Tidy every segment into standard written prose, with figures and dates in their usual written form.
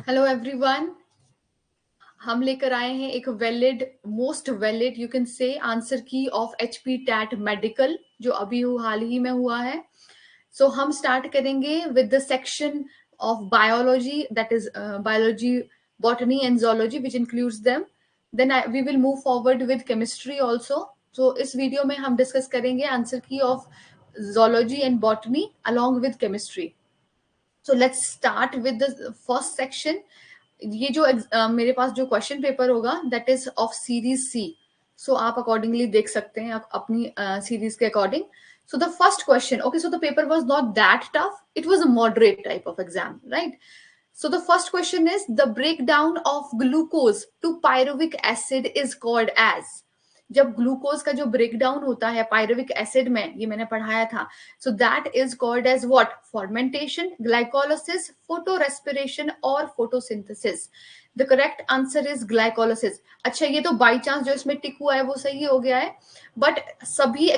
Hello everyone. हम लेकर आए हैं एक valid most valid you can say answer की ऑफ एचपी टैट मेडिकल जो अभी हाल ही में हुआ है। सो हम स्टार्ट करेंगे with the section of biology that is biology botany and zoology which includes them. Then we will move forward with chemistry also. So इस video में हम डिस्कस करेंगे आंसर की of zoology and botany along with chemistry. So let's start with the first section. ये जो मेरे पास जो question paper होगा दैट इज ऑफ सीरीज सी. सो आप अकॉर्डिंगली देख सकते हैं अपनी सीरीज के according. So the first question, okay, so the paper was not that tough. It was a moderate type of exam, right? So the first question is the breakdown of glucose to pyruvic acid is called as. जब glucose का जो breakdown होता है pyruvic acid में, ये मैंने पढ़ाया था. So that is called as what? Fermentation, glycolysis, photorespiration और photosynthesis. The correct answer is glycolysis. अच्छा, ये तो बाई चांस जो इसमें टिक हुआ है वो सही हो गया है, बट सभी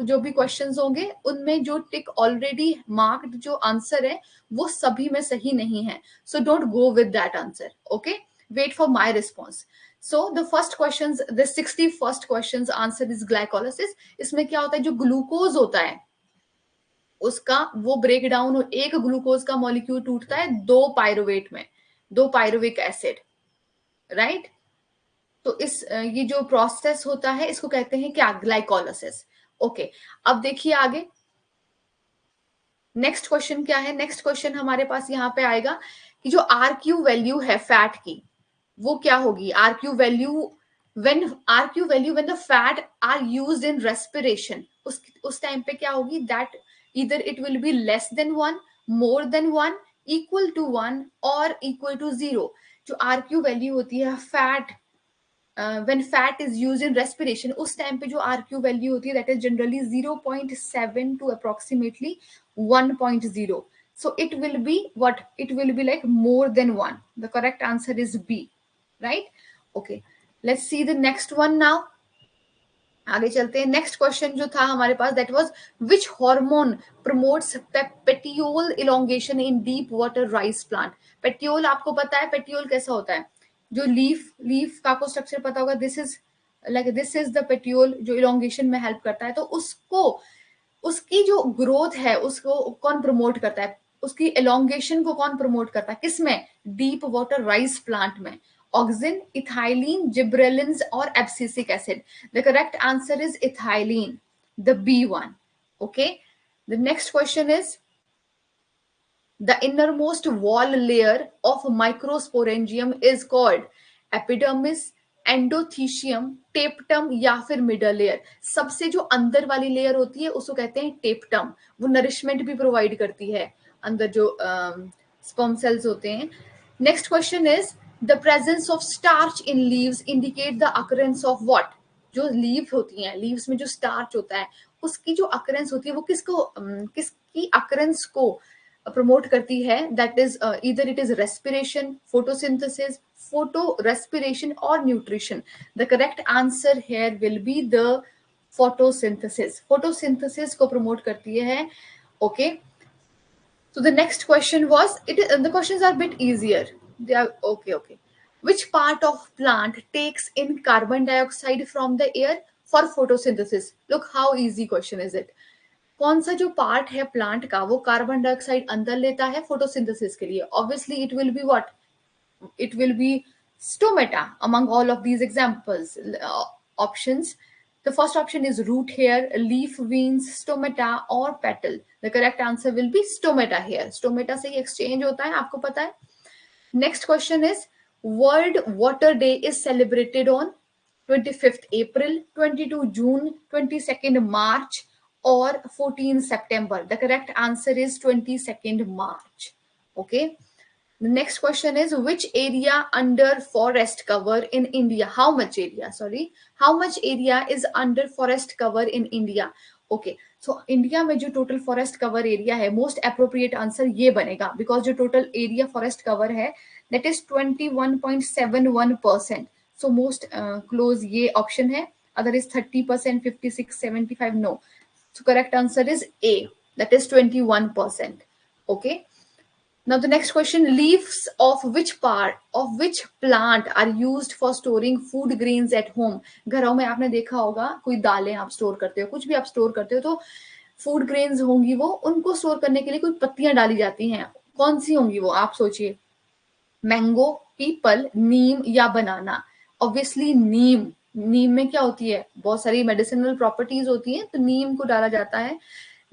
जो भी क्वेश्चंस होंगे उनमें जो टिक ऑलरेडी मार्क्ड जो आंसर है वो सभी में सही नहीं है. So don't go with that answer. Okay, wait for my response. So the first questions, the 61st questions answer is glycolysis. इसमें क्या होता है, जो ग्लूकोज होता है उसका वो ब्रेक डाउन, एक ग्लूकोज का मॉलिक्यूल टूटता है दो पायरुवेट में, दो पायरुविक एसिड, राइट? तो इस ये जो प्रोसेस होता है इसको कहते हैं क्या? ग्लाइकोलाइसिस. ओके, अब देखिए आगे नेक्स्ट क्वेश्चन क्या है. नेक्स्ट क्वेश्चन हमारे पास यहाँ पे आएगा कि जो आरक्यू वैल्यू है फैट की वो क्या होगी. RQ value when the fat are used in respiration, उस टाइम पे क्या होगी? that either it will be less than 1, more than 1, equal to 1 or equal to 0. जो आरक्यू वैल्यू होती है fat when fat is used in respiration, उस time पे जो आरक्यू वैल्यू होती है that is generally 0.7 to approximately 1.0. so it will be what? It will be like more than 1. the correct answer is B, right? Okay, let's see the next one now. आगे चलते हैं. Next question जो था हमारे पास that was which hormone promotes petiole elongation in deep water rice plant. Petiole आपको पता है पेटियोल कैसा होता है? जो लीफ का आपको स्ट्रक्चर पता होगा. दिस इज द पेटियोल जो इलोंगेशन में हेल्प करता है. तो उसको उसकी जो ग्रोथ है उसको कौन प्रमोट करता है? उसकी एलोंगेशन को कौन प्रमोट करता है? किसमें? डीप वाटर राइस प्लांट में. ऑक्सिन, इथाइलिन, जिब्रेलिन्स और abscisic acid. The correct answer is ethylene, the B one. Okay, the next question is the innermost wall layer of microsporangium is called epidermis, endothecium, tapetum या फिर middle layer. सबसे जो अंदर वाली layer होती है उसको कहते हैं टेप्टम. वो नरिशमेंट भी प्रोवाइड करती है अंदर जो स्पर्म सेल्स होते हैं. Next question is the presence of starch in leaves indicate the occurrence of what. जो लीव होती हैं, लीव्स में जो स्टार्च होता है उसकी जो अकरेंस होती है वो किसकी अकरेंस को प्रमोट करती है? That is either it is respiration, photosynthesis, photo respiration और nutrition. The correct answer here will be the photosynthesis. Photosynthesis को प्रमोट करती है. Okay, so the next question was the questions are a bit easier. They are okay. Which part of plant takes in carbon dioxide from the air for photosynthesis? Look how easy question is it. कौन सा जो part है plant का वो carbon dioxide अंदर लेता है photosynthesis के लिए? Obviously it will be what? It will B stomata among all of these examples options. The first option is root hair, leaf veins, stomata or petal. The correct answer will be stomata hair. Stomata से ही exchange होता है, आपको पता है. Next question is World Water Day is celebrated on 25th April, 22 June, 22nd March or 14 September. The correct answer is 22nd March. Okay. The next question is which area under forest cover in India? How much area? How much area is under forest cover in India? Okay. So India में जो total forest cover area है, most appropriate answer ये बनेगा because जो total area forest cover है that is 21.71%. So most close ये option है. Other is 30%, 56, 75. No. So correct answer is A. That is 21%. Okay. Now the next question, leaves of which plant are used for storing food grains at home? घरों में आपने देखा होगा कोई दालें आप स्टोर करते हो, कुछ भी आप स्टोर करते हो, तो फूड ग्रेन्स होंगी वो, उनको स्टोर करने के लिए कोई पत्तियां डाली जाती हैं, कौन सी होंगी वो, आप सोचिए। मैंगो, पीपल, नीम या बनाना? ऑब्वियसली नीम। नीम में क्या होती है, बहुत सारी मेडिसिनल प्रॉपर्टीज होती हैं, तो नीम को डाला जाता है।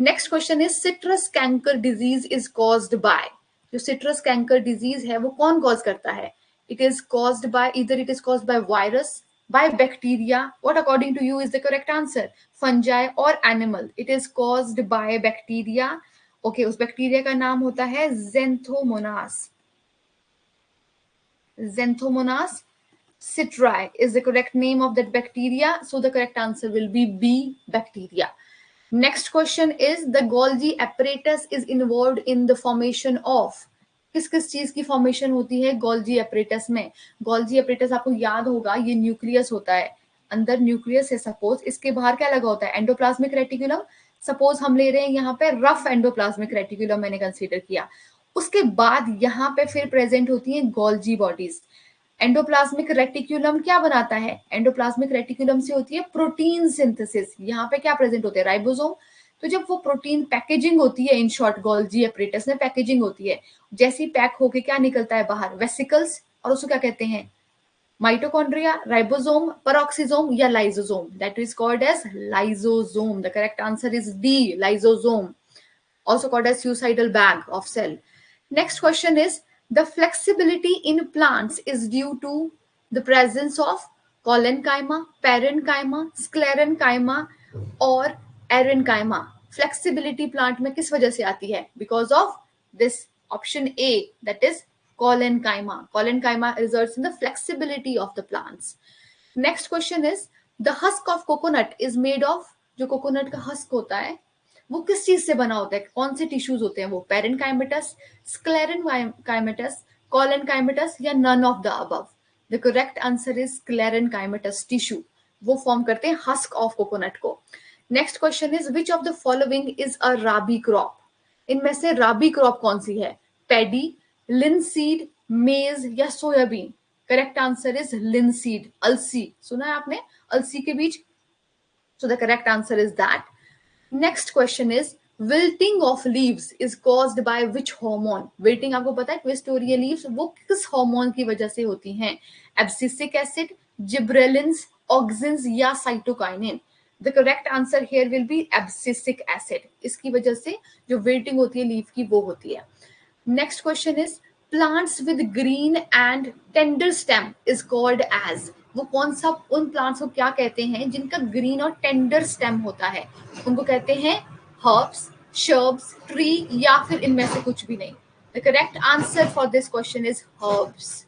Next question is citrus canker disease is caused by? जो सिट्रस कैंकर डिजीज है वो कौन कॉज करता है? It is caused by, either it is caused by virus, by bacteria, what according to you is the correct answer, fungi और animal? It is caused by bacteria. Okay, उस bacteria का नाम होता है ज़ेंथोमोनास। Xanthomonas citri is the correct name of that bacteria. So the correct answer will be B, bacteria. Next question is the Golgi apparatus is involved in the formation of? किस किस चीज की formation होती है गोल्जी एपरेटस में? Golgi apparatus आपको याद होगा, ये न्यूक्लियस होता है, अंदर न्यूक्लियस है सपोज, इसके बाहर क्या लगा होता है, एंडोप्लाज्मिक रेटिकुलम। सपोज हम ले रहे हैं यहाँ पे रफ एंडोप्लाज्मिक रेटिकुलम मैंने कंसीडर किया, उसके बाद यहाँ पे फिर प्रेजेंट होती हैं गोल्जी बॉडीज। एंडोप्लाज्मिक रेटिकुलम क्या बनाता है? एंडोप्लाज्मिक रेटिकुलम से होती है प्रोटीन सिंथेसिस। यहाँ पे क्या प्रेजेंट होते हैं, राइबोसोम। तो जब वो प्रोटीन पैकेजिंग होती है, इन शॉर्ट गोल्जी एपरेटस में पैकेजिंग होती है, जैसी पैक होके क्या निकलता है बाहर, वेसिकल्स, और उसको क्या कहते हैं, माइटोकॉन्ड्रिया, राइबोसोम, पेरोक्सिसोम या lysosome? That is called as lysosome. The correct answer is D, lysosome, also called as suicidal bag of cell. Next question is the flexibility in plants is due to the presence of collenchyma, parenchyma, sclerenchyma और erenchyma. Flexibility plant में किस वजह से आती है? Because of this option A, that is collenchyma. Collenchyma results in the flexibility of the plants. Next question is the husk of coconut is made of? जो coconut का husk होता है वो किस चीज से बना होता है, कौन से टिश्यूज होते हैं वो, पेरेनकाइमेटस, स्क्लेरेनकाइमेटस, कॉलेनकाइमेटस या none of the above? The correct answer is sclerenchymatous tissue, वो फॉर्म करते हैं हस्क ऑफ कोकोनट को। Next question is which of the following is a rabi crop? इनमें से राबी क्रॉप कौन सी है, पैडी, लिनसीड, मेज या soybean? Correct answer is linseed, अलसी, सुना है आपने अलसी के बीज? सो the correct answer is that. Next question is wilting of leaves is caused by which hormone? Wilting आपको पता है, Twistoria leaves वो किस हार्मोन की वजह से होती हैं? Abscisic acid, gibberellins, auxins या cytokinin? The correct answer here will be abscisic acid. इसकी वजह से जो wilting होती है लीफ की वो होती है। Next question is plants with green and tender stem is called as? वो कौन सा, उन प्लांट्स को क्या कहते हैं जिनका ग्रीन और टेंडर स्टेम होता है? उनको कहते हैं हर्ब्स, शर्ब्स, ट्री या फिर इनमें से कुछ भी नहीं? The correct answer for this question is herbs.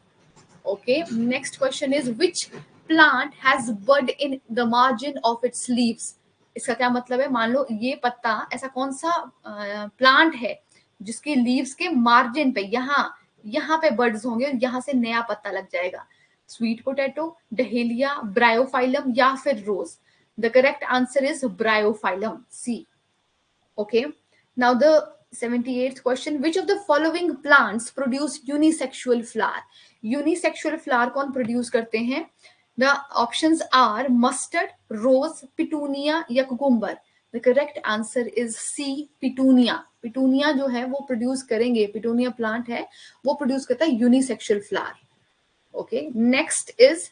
Okay, next question is which plant has bud in the margin of its leaves? इसका क्या मतलब है, मान लो ये पत्ता, ऐसा कौन सा प्लांट है जिसके लीव्स के मार्जिन पे यहाँ पे बर्ड्स होंगे और यहाँ से नया पत्ता लग जाएगा? स्वीट पोटैटो, डहेलिया, ब्रायोफाइलम या फिर rose? The correct answer is bryophyllum, C. Okay, now the 78th question, which of the following plants produce unisexual flower? Unisexual flower कौन प्रोड्यूस करते हैं? The options are mustard, rose, petunia या cucumber? The correct answer is C, petunia. Petunia जो है वो produce करेंगे, petunia plant है वो प्रोड्यूस करता है unisexual flower. Okay, next is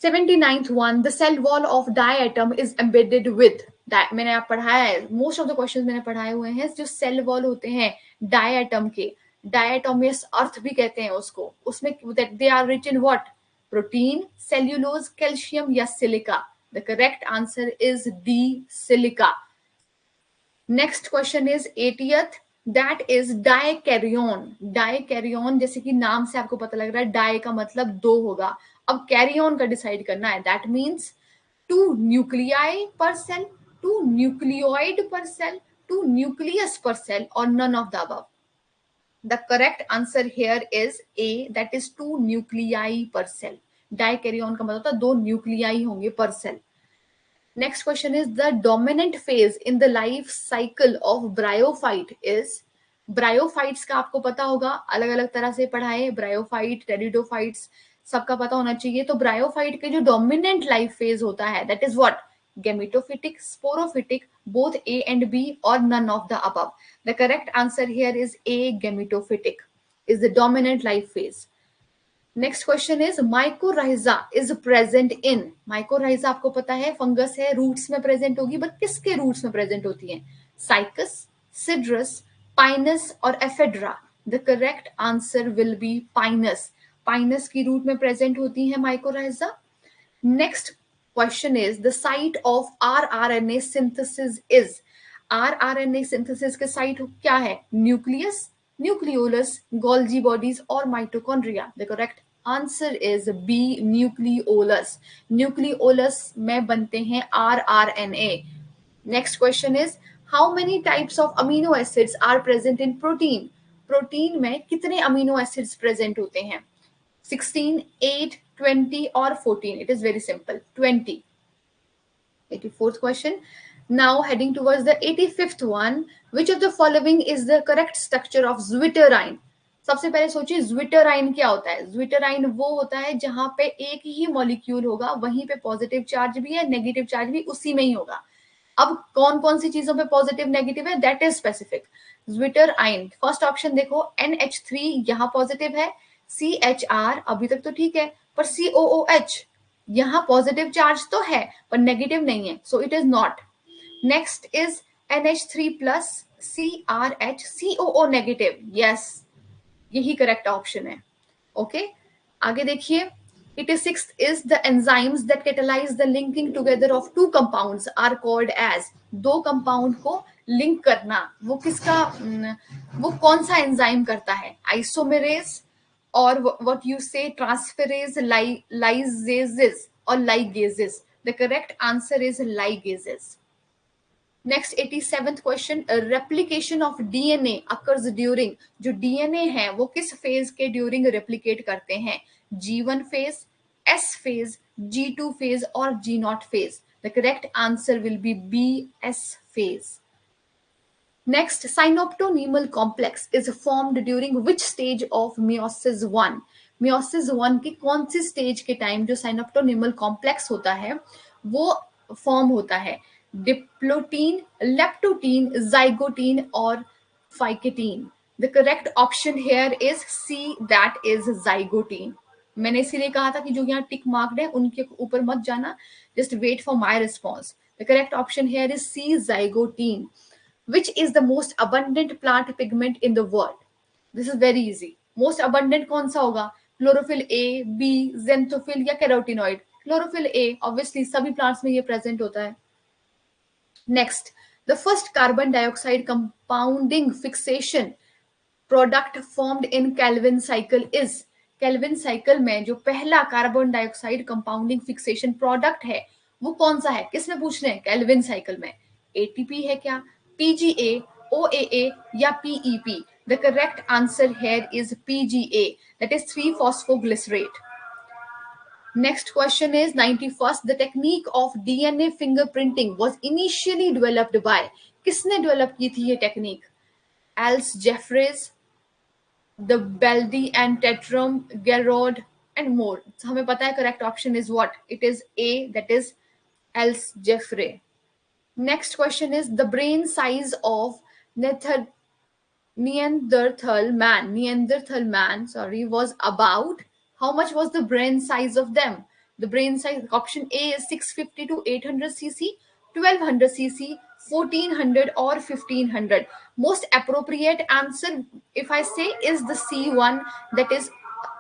79th one, the cell wall of diatom is embedded with? मैंने आप पढ़ाया है, मोस्ट ऑफ द क्वेश्चंस मैंने पढ़ाए हुए हैं, जो सेल वॉल होते हैं डायटम के, डायटोमियस अर्थ भी कहते हैं उसको, उसमें they are rich in what, protein, cellulose, calcium या silica? The correct answer is D, silica. Next question is 80th, that is dikaryon. Dikaryon जैसे कि नाम से आपको पता लग रहा है, डाई का मतलब दो होगा, अब कैरियन का डिसाइड करना है। That means 2 nuclei per cell, 2 nucleoid per cell, 2 nucleus per cell और none of the above? The correct answer here is A, that is 2 nuclei per cell. Dikaryon का मतलब होता है 2 न्यूक्लियाई होंगे per cell. Next question is the dominant phase in the life cycle of bryophyte is? Bryophytes का आपको पता होगा, अलग अलग तरह से पढ़ाए, ब्रायोफाइट, टेरिडोफाइट्स, सबका पता होना चाहिए। तो ब्रायोफाइट के जो डोमिनेंट लाइफ फेज होता है that is what, gametophytic, sporophytic, both A and B और none of the above. The correct answer here is A, gametophytic is the dominant life phase. Next question is mycorrhiza is present in, mycorrhiza आपको पता है fungus है, roots में present होगी, but किसके roots में present होती है? साइकस, सिड्रस, पाइनस और Ephedra. The correct answer will be Pinus, Pinus की रूट में प्रेजेंट होती है mycorrhiza. Next question is the site of rRNA synthesis is, rRNA synthesis के साइट क्या है? न्यूक्लियस, न्यूक्लियोलस, गोल्जी बॉडीज और mitochondria. The correct answer is B, nucleolus, nucleolus में बनते हैं rRNA. Next question is how many types of amino acids are present in protein, protein में कितने amino acids present होते हैं? 16, 8, 20 or 14? It is very simple, 20. 84th question. Now heading towards the 85th one. Which of the following is the correct structure of zwitterine? सबसे पहले सोचिए zwitterine क्या होता है? zwitterine वो होता है जहां पे एक ही मॉलिक्यूल होगा, वहीं पे पॉजिटिव चार्ज भी है, नेगेटिव चार्ज भी उसी में ही होगा। अब कौन कौन सी चीजों पे पॉजिटिव नेगेटिव है that is specific. zwitterine first option देखो, NH3 यहाँ पॉजिटिव है, CHR अभी तक तो ठीक है, पर COOH यहाँ पॉजिटिव चार्ज तो है पर नेगेटिव नहीं है, so it is not. Next is NH3 plus CRH COO negative, yes यही करेक्ट ऑप्शन है। ओके आगे देखिए, 86th is the enzymes that catalyze the linking together of two compounds are called as, दो compound को link करना वो किसका, वो कौन सा एंजाइम करता है? आइसोमेरेज और व्हाट यू से ट्रांसफेरेज, लाइजेजेस और ligases. The correct answer is ligases. Next 87th question, replication of DNA occurs during, जो डीएनए है वो किस फेज के ड्यूरिंग रेप्लिकेट करते हैं? G1 phase, S phase, G2 phase और G0 phase. The correct answer will be B, S phase. Next, synaptonemal complex is formed during which stage of meiosis 1? Meiosis 1 की कौन सी stage के time जो साइनोप्टोनीमल complex होता है वो फॉर्म होता है? डिप्लोटीन, लेप्टोटीन, जाइगोटीन और pachytene. The correct option here is C, that is zygotene. मैंने इसीलिए कहा था कि जो यहाँ टिक मार्क्ड है उनके ऊपर मत जाना, just wait for my response. The correct option here is C, zygotene. Which is the most abundant plant pigment in the world? This is very easy. Most abundant कौन सा होगा? Chlorophyll A, B, xanthophyll या carotenoid? Chlorophyll A, obviously सभी plants में ये present होता है। Next, the first carbon dioxide compounding fixation product formed in Calvin cycle is, Calvin cycle में जो पहला carbon dioxide compounding fixation product है वो कौन सा है? किसमें पूछ रहे हैं? कैल्विन साइकिल में। ATP है क्या, PGA, OAA या PEP? The correct answer here is PGA, that is 3-phosphoglycerate. Next question is 91st. The technique of DNA fingerprinting was initially developed by, किसने डेवलप की थी ये technique? Al's Jeffreys, the Beldy and Tetram, Gerard and more. So हमें पता है correct option is what? It is A, that is Al's Jeffrey. Next question is the brain size of Neanderthal man, was about, how much was the brain size of them? The brain size, option A is 650 to 800 cc, 1200 cc, 1400 or 1500. Most appropriate answer, if I say, is the C1, that is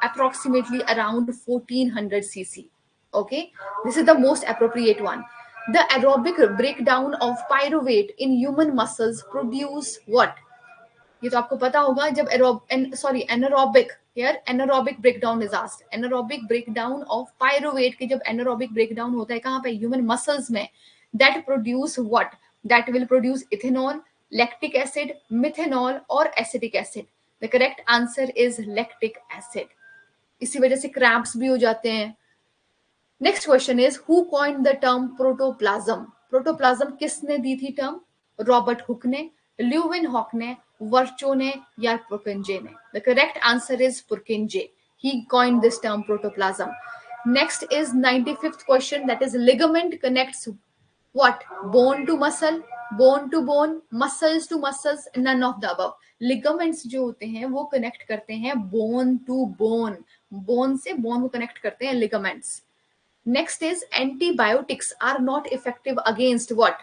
approximately around 1400 cc. Okay, this is the most appropriate one. The aerobic breakdown of pyruvate in human muscles produce what? ये तो आपको पता होगा, जब anaerobic, here anaerobic breakdown is asked, anaerobic breakdown of pyruvate के जब anaerobic breakdown होता है कहाँ पे? ह्यूमन मसल्स में। That produce what? That will produce ethanol, lactic acid, methanol और acetic acid. The correct answer is lactic acid. इसी वजह से क्रैम्प्स भी हो जाते हैं। Next question is who coined the term protoplasm? Protoplasm किसने दी थी टर्म? रॉबर्ट हुक ने, ल्यूविन हॉक ने, वर्चो ने या पुरकिंजे ने? The correct answer is Purkinje. He coined this term protoplasm. Next is 95th question, that is ligament connects what? Bone to muscle, bone to bone, muscles to muscles, none of the above. Ligaments जो होते हैं वो connect करते हैं bone to bone, bone से bone को connect करते हैं ligaments. Next is antibiotics are not effective against what?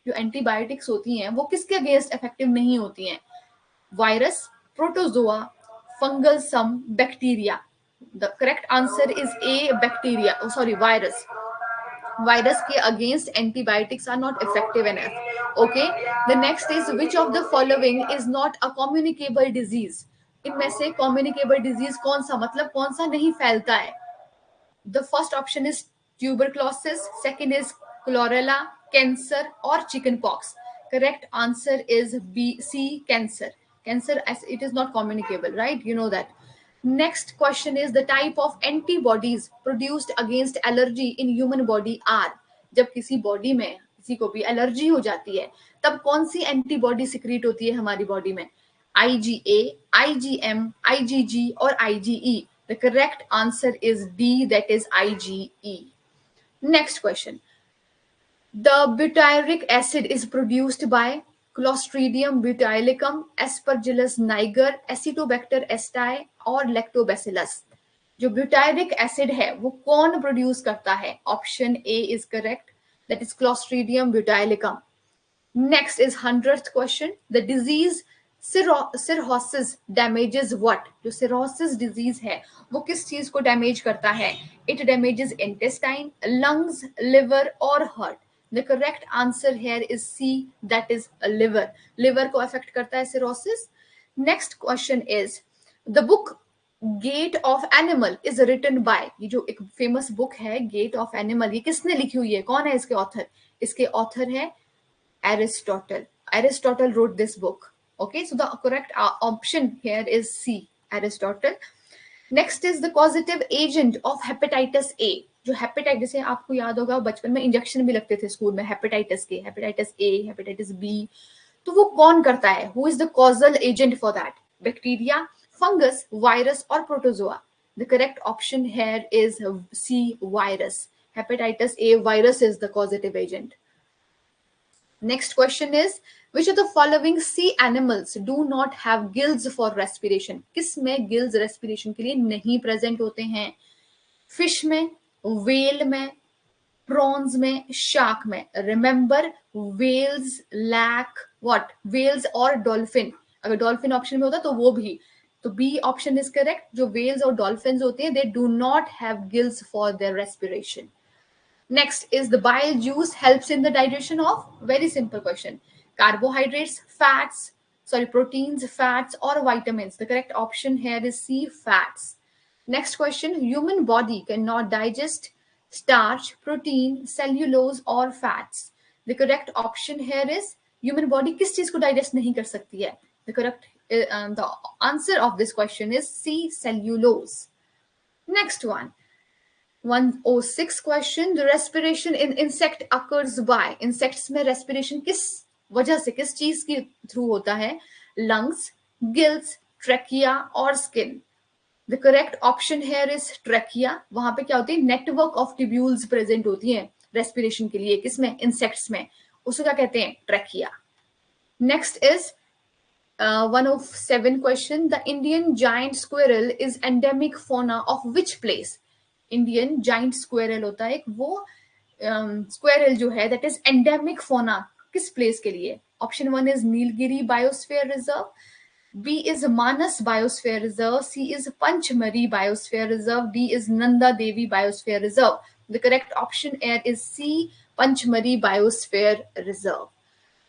जो antibiotics होती हैं वो किसके against effective नहीं होती हैं? Virus, protozoa, fungal sum, bacteria. The correct answer is A, bacteria. Oh, sorry, virus. Virus के against antibiotics are not effective enough. Okay. The next is which of the following is not a communicable disease? इनमें से communicable disease कौन सा, मतलब कौन सा नहीं फैलता है? The first option is tuberculosis, second is chlorella, cancer or chickenpox. Correct answer is B, C, cancer. Cancer, as it is not communicable, right? You know that. Next question is the type of antibodies produced against allergy in human body are. जब किसी body में किसी को भी allergy हो जाती है तब कौन सी एंटीबॉडी सिक्रीट होती है हमारी बॉडी में? IgA, IgM, IgG और IgE. The correct answer is D, that is IgE. Next question. The butyric acid is produced by Clostridium botulinum, Aspergillus niger, Acetobacter aceti और Lactobacillus. जो butyric acid है वो कौन produce करता है? Option A is correct, that is Clostridium botulinum. Next is 100th question. The disease cirrhosis damages what? जो cirrhosis disease है वो किस चीज को डैमेज करता है? It damages intestine, lungs, liver or heart. The correct answer here is C, that is liver. Liver को affect करता है cirrhosis. Next question is the book Gate of Animal is written by. ये जो एक famous book है Gate of Animal, ये किसने लिखी हुई है? कौन है इसके author? इसके author है Aristotle. Aristotle wrote this book. Okay, so the correct option here is C, Aristotle. Next is the causative agent of hepatitis A. जो हेपेटाइटिस है आपको याद होगा बचपन में इंजेक्शन भी लगते थे स्कूल में हेपेटाइटिस के, हेपेटाइटिस A, हेपेटाइटिस B. तो वो कौन करता है? Who is the causal agent for that? Bacteria, fungus, virus or protozoa? The correct option here is C, virus. Hepatitis A virus is the causative agent. Next question is which of the following sea animals do not have gills for respiration? किस में gills respiration के लिए नहीं present होते हैं? Fish में, whale में, prawns में, shark में. Remember, whales lack what? Whales or dolphin. अगर dolphin option में होता तो वो भी. तो B option is correct. जो whales और dolphins होते हैं, they do not have gills for their respiration. Next is the bile juice helps in the digestion of? Very simple question. Carbohydrates, fats, proteins, fats or vitamins. The correct option here is C, fats. Next question, human body cannot digest starch, protein, cellulose or fats. The correct option here is human body किस चीज को digest नहीं कर सकती है? The answer of this question is C, cellulose. Next one. 106 question. The respiration in insect occurs by. Insects में respiration किस वजह से, किस चीज के थ्रू होता है? Lungs, gills, trachea और skin. The correct option here is trachea. वहां पे क्या होती है? Network of tubules present होती है respiration के लिए. किसमें? Insects में. उसको क्या कहते हैं? Trachea. Next is 107 question. The Indian giant squirrel is endemic fauna of which place? Indian giant squirrel होता है वो स्क्वेरल जो है दैट इज एंडेमिक फोना किस प्लेस के लिए? Option 1 is Nilgiri biosphere reserve, B is Manas biosphere reserve, C is Pachmarhi biosphere reserve, D is Nanda Devi biosphere reserve. The correct option here is C, Pachmarhi biosphere reserve.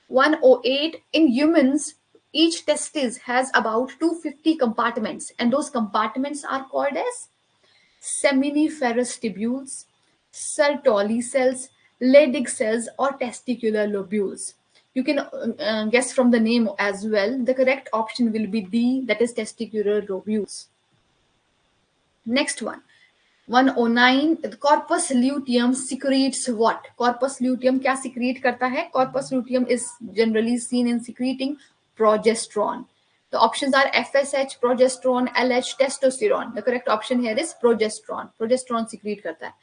108 in humans each testis has about 250 compartments and those compartments are called as seminiferous tubules, Sertoli cells, Leydig cells or testicular lobules. You can guess from the name as well. The correct option will be D, that is testicular lobules. Next one. 109. The corpus luteum secretes what? Corpus luteum क्या secrete करता है? Corpus luteum is generally seen in secreting progesterone. The options are FSH, progesterone, LH, testosterone. The correct option here is progesterone. Progesterone secrete करता है.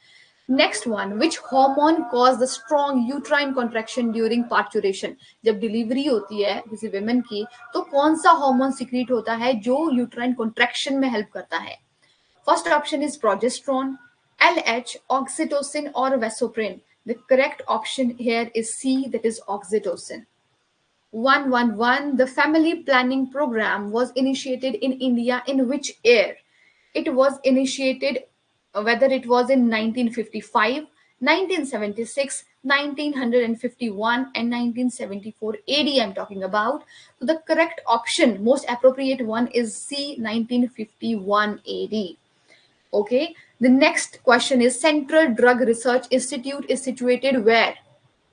Next one, which hormone cause the strong uterine contraction during parturition? जब delivery होती है किसी women की, तो कौन सा हार्मोन सिक्रीट होता है जो यूट्राइन कॉन्ट्रैक्शन में हेल्प करता है? First option is progesterone, LH, oxytocin or vasopressin. The correct option here is C, that is oxytocin. 111. The family planning program was initiated in India in which year? It was initiated whether it was in 1955, 1976, 1951 and 1974 AD I'm talking about. So the correct option, most appropriate one is C, 1951 AD. Okay. The next question is Central Drug Research Institute is situated where?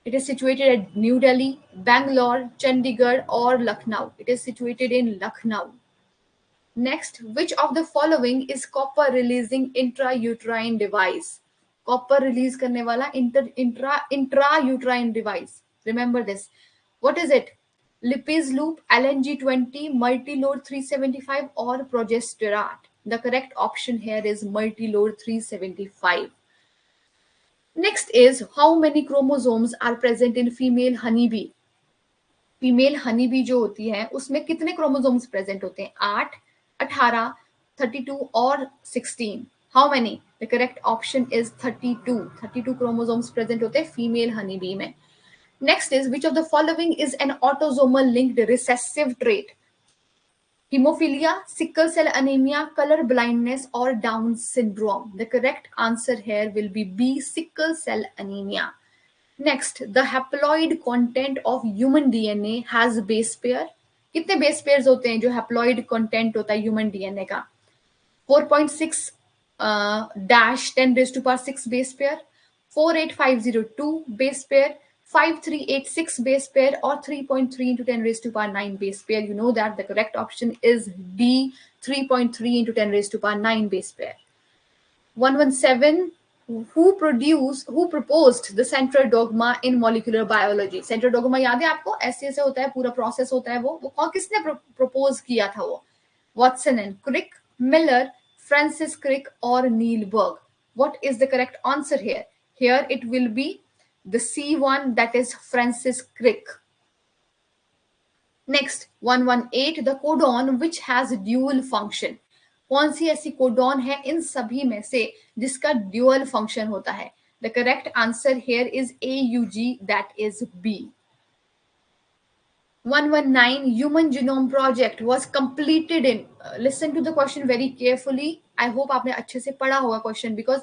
It is situated at New Delhi, Bangalore, Chandigarh or Lucknow. It is situated in Lucknow. Next, which of the following is copper releasing intrauterine device? Copper release करने वाला intrauterine device. Remember this. What is it? Lipase loop, LNG20, multilode 375 or progesterone. The correct option here is multilode 375. Next is how many chromosomes are present in female honeybee? Female honey bee जो होती है उसमें कितने chromosomes present होते हैं? 8, 18, 32 और 16. How many? The correct option is 32. 32 chromosomes present होते हैं फीमेल हनी बी में. Next is which of the following is an autosomal linked recessive trait? Hemophilia, sickle cell anemia, color blindness or Down syndrome. The correct answer here will be B, sickle cell anemia. Next, the haploid content of human DNA has base pair. कितने base pairs होते हैं जो haploid content होता है human DNA का? 4.6 dash 10 raised to power 6 base pair, 48502 base pair, 5386 base pair or 3.3 into 10 raised to power 9 base pair. You know that the correct option is D, 3.3 into 10 raised to power 9 base pair. 117. Who proposed the central dogma in molecular biology? Central dogma याद है आपको? ऐसे होता है, पूरा process होता है वो किसने प्रपोज किया था वो? Watson and Crick, Miller, Francis Crick or Neil Berg. What is the correct answer here? Here it will be the C1, that is Francis Crick. Next, 118. The codon which has dual function. कौन सी ऐसी codon है इन सभी में से जिसका dual function होता है? The correct answer here is AUG, that is B. 119. Human Genome Project was completed in. Listen to the question very carefully. I hope आपने अच्छे से पढ़ा होगा question because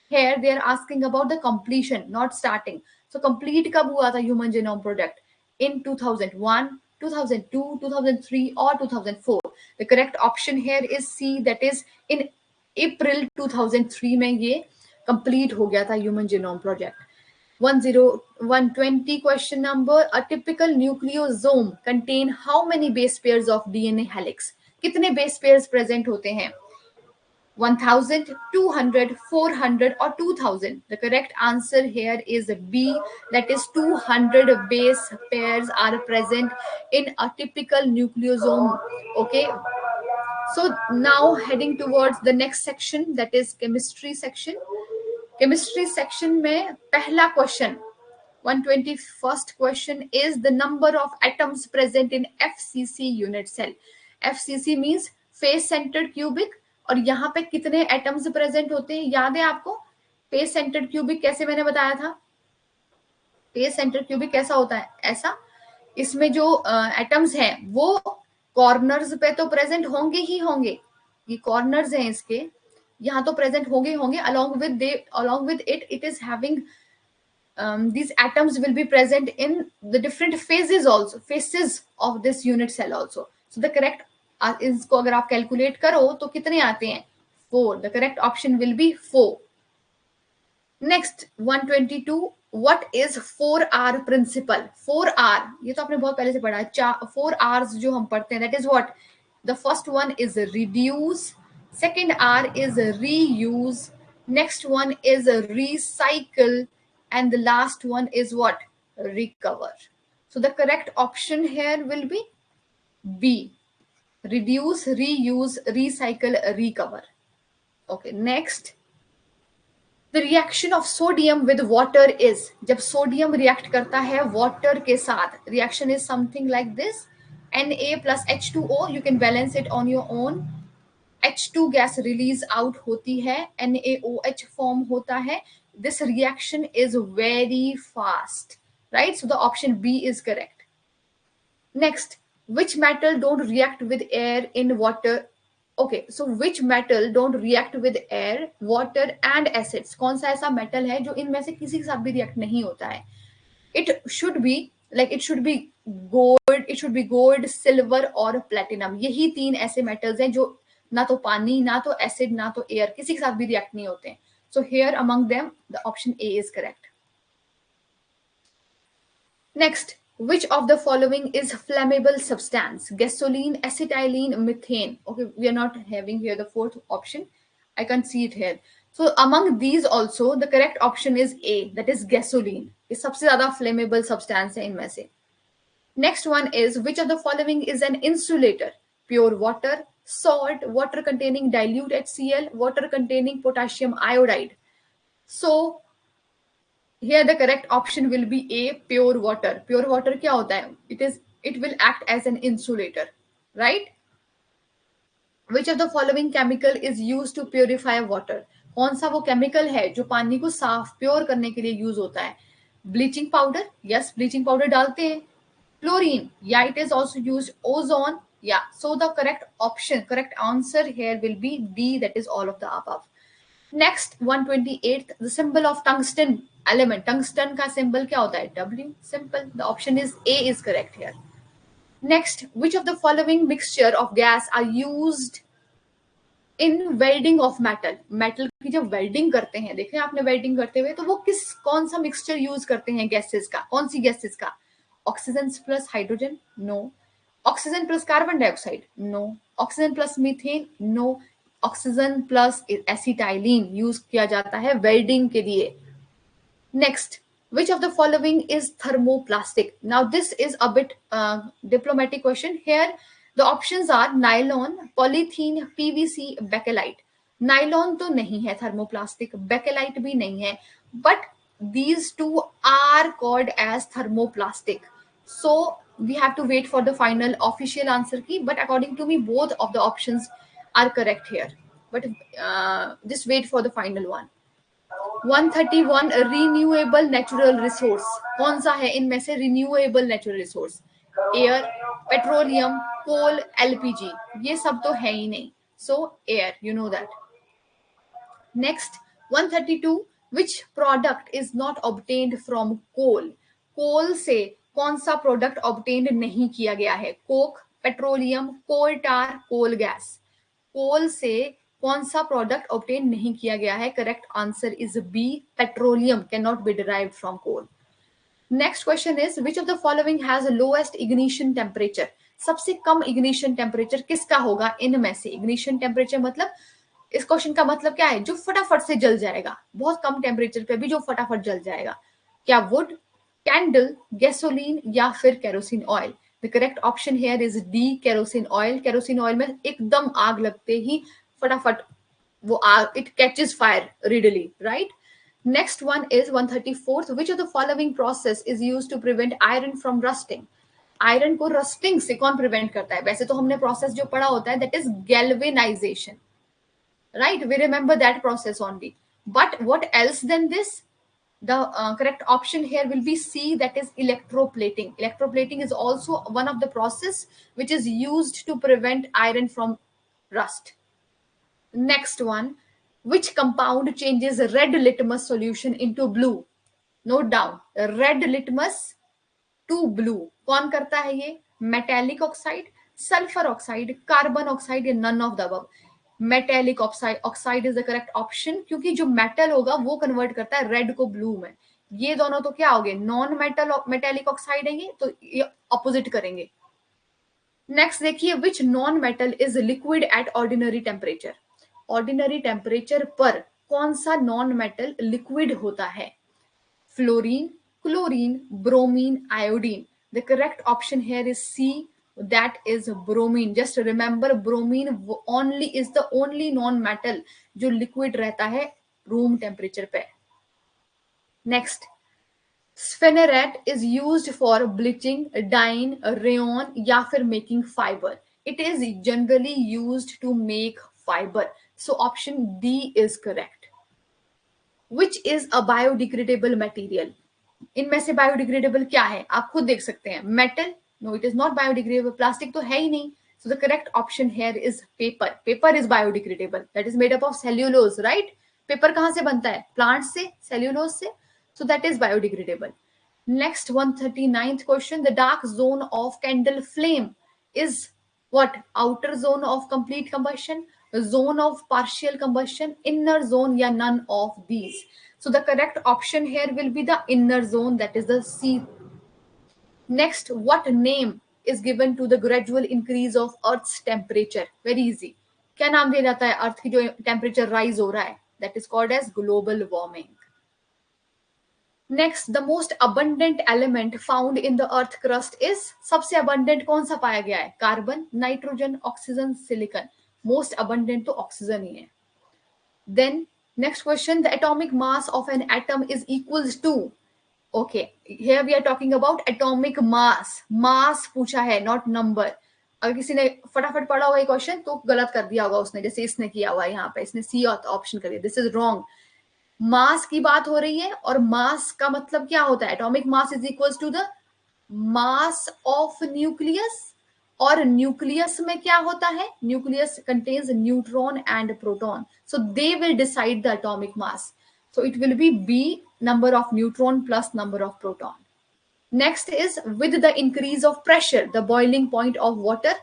here they are asking about the completion, not starting. So complete कब हुआ था Human Genome Project? In 2001, 2002, 2003 or 2004. The correct option here is C, that is in April 2003 में ये complete हो गया था Human Genome Project. 120 question number. A typical nucleosome contain how many base pairs of DNA helix? कितने base pairs present होते हैं? 1000, 200, 400 or 2000. The correct answer here is B, that is 200 base pairs are present in a typical nucleosome. Okay, so now heading towards the next section, that is chemistry section. Chemistry section में पहला question, 121st question is the number of atoms present in FCC unit cell. FCC means face centered cubic. और यहाँ पे कितने atoms present होते हैं याद है आपको? फेस सेंटर्ड क्यूबिक कैसे मैंने बताया था? फेस सेंटर्ड क्यूबिक कैसा होता है? ऐसा. इसमें जो एटम्स हैं वो कॉर्नर्स पे तो प्रेजेंट होंगे ही होंगे. ये कॉर्नर्स हैं इसके, यहाँ तो प्रेजेंट होंगे. along with it is having these atoms will be present in the different phases of this unit cell also. So the correct इसको अगर आप कैलकुलेट करो तो कितने आते हैं? 4. The correct option will be 4. Next, 122. What is 4R principle? 4R ये तो आपने बहुत पहले से पढ़ा है. 4 R's जो हम पढ़ते हैं, that is what? The first one is reduce, second R is reuse, next one is recycle, and the last one is what? Recover. So the correct option here will be B. reduce, reuse, recycle, recover. Okay, next. The reaction of sodium with water is, जब sodium react करता है water के साथ, reaction is something like this. Na plus H2O, you can balance it on your own. H2 gas release out होती है, NaOH form होता है. This reaction is very fast, right? So the option B is correct. Next, which metal don't react with air in water? Okay, so which metal don't react with air, water and acids? कौन सा ऐसा metal है जो इनमें से किसी के साथ भी react नहीं होता है? It should be like, it should be gold, silver और platinum. यही तीन ऐसे metals हैं जो ना तो पानी, ना तो acid, ना तो air, किसी के साथ भी react नहीं होते हैं. So here among them, the option A is correct. Next, which of the following is flammable substance? Gasoline, acetylene, methane. Okay, we are not having here the fourth option. I can't see it here. So among these also, the correct option is A, that is gasoline. ये सबसे ज़्यादा flammable substance है इनमें से. Next one is, which of the following is an insulator? Pure water, salt, water containing dilute HCl, water containing potassium iodide. So here the correct option will be A, pure water. Pure water क्या होता है? It will act as an insulator, right? Which of the following chemical is used to purify water? कौन सा वो chemical है जो पानी को साफ प्योर करने के लिए यूज होता है? Bleaching powder, yes, bleaching powder डालते हैं. Chlorine, yeah, it is also used. Ozone, yeah. So the correct answer here will be D, that is all of the above. Next, 128th, the symbol of tungsten element. Tungsten का symbol क्या होता है? W. Simple. The option is A is correct here. Next, which of the following mixture of gas are used in welding of metal? Metal की जब welding करते हैं, देखें आपने welding करते हुए, तो वो कौन सा mixture use करते हैं gases का? कौन सी gases का? Oxygen plus hydrogen? No. Oxygen plus carbon dioxide? No. Oxygen plus methane? No. Oxygen plus acetylene use किया जाता है वेल्डिंग के लिए. Next, which of the following is thermoplastic? Now this is a bit diplomatic question. Here the options are nylon, polythene, PVC, bakelite. Nylon तो नहीं है thermoplastic, bakelite भी नहीं है, but these two are called as thermoplastic. So we have to wait for the final official answer key, but according to me both of the options are correct here, but just wait for the final one. 131, renewable natural resource. कौन सा है इनमें से renewable natural resource? Air, petroleum, coal, LPG. ये सब तो है ही नहीं. So air, you know that. Next, 132, which product is not obtained from coal? Coal से कौन सा product obtained नहीं किया गया है? Coke, petroleum, coal tar, coal gas. कोल से कौन सा प्रोडक्ट ऑब्टेन नहीं किया गया है? Correct answer is B, petroleum can not be derived from coal. Next question is, which of the following has lowest ignition temperature? सबसे कम इग्निशन टेम्परेचर किसका होगा इनमें से? इग्निशन टेम्परेचर मतलब, इस क्वेश्चन का मतलब क्या है? जो फटाफट से जल जाएगा, बहुत कम टेम्परेचर पे भी जो फटाफट जल जाएगा. क्या वुड, कैंडल, गैसोलीन या फिर kerosene oil? The correct option here is D, kerosene oil. Kerosene oil में एकदम आग लगते ही फटाफट वो आग, it catches fire readily, right? Next one is 134th. Which of the following process is used to prevent iron from rusting? Iron को rusting से कौन prevent करता है? वैसे तो हमने process जो पढ़ा होता है, that is galvanization, right? We remember that process only. But what else than this? The correct option here will be C, that is electroplating. Electroplating is also one of the process which is used to prevent iron from rust. Next one, which compound changes red litmus solution into blue? Note down, red litmus to blue. कौन करता है ये? Metallic oxide, sulfur oxide, carbon oxide या none of the above? Metallic oxide is the correct option, क्योंकि जो metal होगा वो convert करता है रेड को ब्लू में. ये दोनों तो क्या हो गए? नॉन मेटेलिक ऑक्साइड है ये, तो ये ऑपोजिट करेंगे. नेक्स्ट देखिए, which non metal is liquid at ordinary temperature? Ordinary temperature पर कौन सा नॉन मेटल लिक्विड होता है? Fluorine, chlorine, bromine, iodine. The correct option here is C, That is bromine. Just remember, bromine only is the only non-metal जो liquid रहता है room temperature पे. Next, स्फेनेरेट is used for bleaching, dyeing, rayon या फिर making fiber. It is generally used to make fiber. So option D is correct. Which is a biodegradable material? इनमें से biodegradable क्या है आप खुद देख सकते हैं. Metal, no, it is not biodegradable. Plastic तो है ही नहीं. So the correct option here is paper. Paper is biodegradable. That is made up of cellulose, right? Paper कहाँ से बनता है? Plants से, cellulose से. So that is biodegradable. Next, 139th question. The dark zone of candle flame is what? Outer zone of complete combustion, zone of partial combustion, inner zone, या none of these. So the correct option here will be the inner zone, that is the C. Next, what name is given to the gradual increase of Earth's temperature? Very easy. क्या नाम दिया जाता है अर्थ की जो temperature rise हो रहा है? That is called as global warming. Next, the most abundant element found in the earth crust is, सबसे abundant कौन सा पाया गया है? Carbon, nitrogen, oxygen, silicon. Most abundant तो ऑक्सीजन ही है. Then next question, the atomic mass of an atom is equals to, okay, here we are talking about atomic mass. Mass पूछा है, not number. अगर किसी ने फटाफट पढ़ा होगा ये क्वेश्चन तो गलत कर दिया होगा उसने, जैसे इसने किया हुआ है यहाँ पे, इसने सी ऑप्शन कर दिया. This is wrong. मास की बात हो रही है और मास का मतलब क्या होता है? Atomic mass is equals to the mass of nucleus. और न्यूक्लियस में क्या होता है? Nucleus contains neutron and proton. So they will decide the atomic mass. So it will be B, number of neutron plus number of proton. Next is with the increase of pressure the boiling point of water.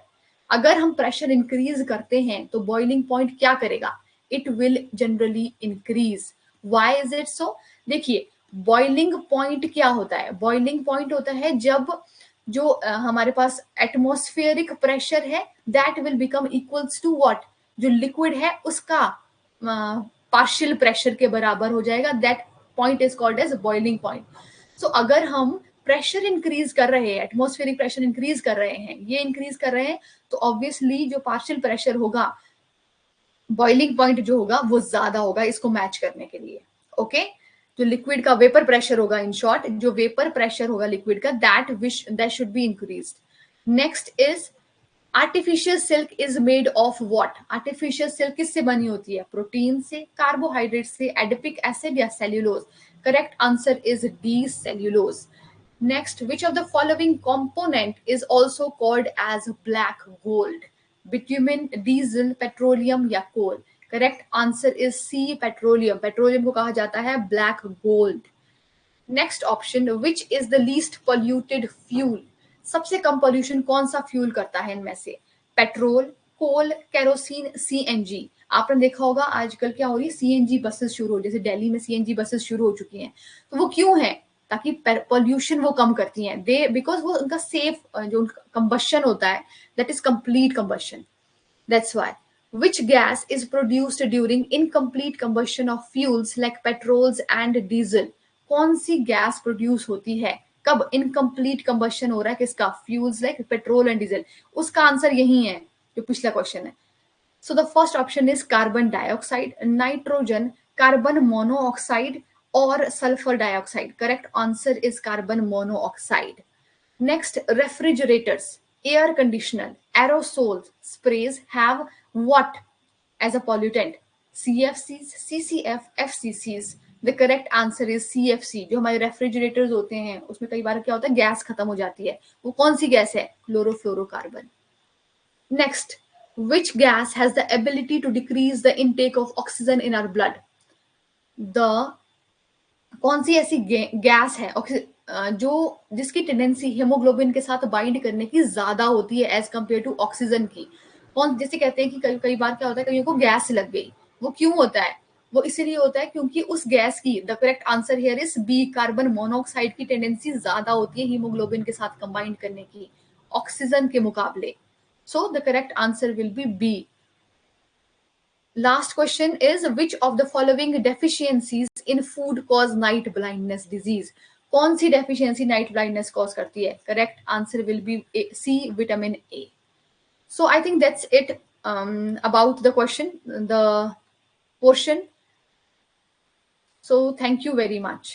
अगर हम pressure increase करते हैं तो boiling point क्या करेगा? It will generally increase. Why is it so? देखिए, boiling point क्या होता है? बॉइलिंग पॉइंट होता है जब जो हमारे पास एटमॉस्फेरिक प्रेशर है that will become equals to what? जो लिक्विड है उसका पार्शियल प्रेशर के बराबर हो जाएगा. That point is called as boiling point. So अगर हम प्रेशर इंक्रीज कर रहे हैं, एटमॉस्फेरिक प्रेशर इंक्रीज कर रहे हैं, ये इंक्रीज कर रहे हैं, तो ऑब्वियसली जो पार्शियल प्रेशर होगा, बॉइलिंग पॉइंट जो होगा वो ज्यादा होगा इसको मैच करने के लिए. ओके, जो लिक्विड का वेपर प्रेशर होगा, इन शॉर्ट जो वेपर प्रेशर होगा लिक्विड का, that should be increased. Next is artificial silk is made of what? Artificial silk किससे बनी होती है? प्रोटीन से, कार्बोहाइड्रेट से, एडिपिक एसिड या cellulose. Correct answer is D, cellulose. Next, which of the following component is also called as black gold? Bitumen, diesel, petroleum या coal. Correct answer is C, petroleum. Petroleum को कहा जाता है black gold. Next option, which is the least polluted fuel? सबसे कम pollution कौन सा fuel करता है इनमें से? पेट्रोल, कोल, केरोसिन, सीएनजी. आपने देखा होगा आजकल क्या हो रही है, सीएनजी बसेस शुरू हो, जैसे दिल्ली में सीएनजी बसेस शुरू हो चुकी हैं. तो वो क्यों है? ताकि पोल्यूशन वो कम करती हैं. दे बिकॉज वो उनका सेफ जो कंबशन होता है that is complete combustion. That's why. Which gas is produced during incomplete combustion of fuels like petrols and diesel? कौन सी गैस प्रोड्यूस होती है कब इनकम्प्लीट कंबशन हो रहा है किसका? Fuels like petrol and diesel. उसका आंसर यही है जो पिछला क्वेश्चन है. So the first option is carbon dioxide, nitrogen, carbon monoxide और sulphur dioxide. Correct answer is carbon monoxide. Next, refrigerators, air conditioner, aerosols, sprays have what as a pollutant? CFCs, CCF, FCCs. The correct answer is CFC. जो हमारे refrigerators होते हैं उसमें कई बार क्या होता है, गैस खत्म हो जाती है. वो कौन सी गैस है? Chlorofluorocarbon. Next, which gas has the ability to decrease the intake of oxygen in our blood? कौन सी ऐसी गैस है जो जिसकी टेंडेंसी हेमोग्लोबिन के साथ बाइंड करने की ज्यादा होती है एज कंपेयर टू ऑक्सीजन की? कौन, जैसे कहते हैं कि कई बार क्या होता है, कईयों को गैस लग गई. वो क्यों होता है? वो इसीलिए होता है क्योंकि उस गैस की, the correct answer here is B, carbon monoxide की टेंडेंसी ज्यादा होती है हीमोग्लोबिन के साथ कंबाइंड करने की ऑक्सीजन के मुकाबले. So the correct answer will be B. Last question is, which of the following deficiencies in food cause night blindness disease? कौन सी डेफिशिएंसी नाइट ब्लाइंडनेस कॉज करती है? Correct answer will be C, vitamin A. So I think that's it about the question, the portion. So thank you very much.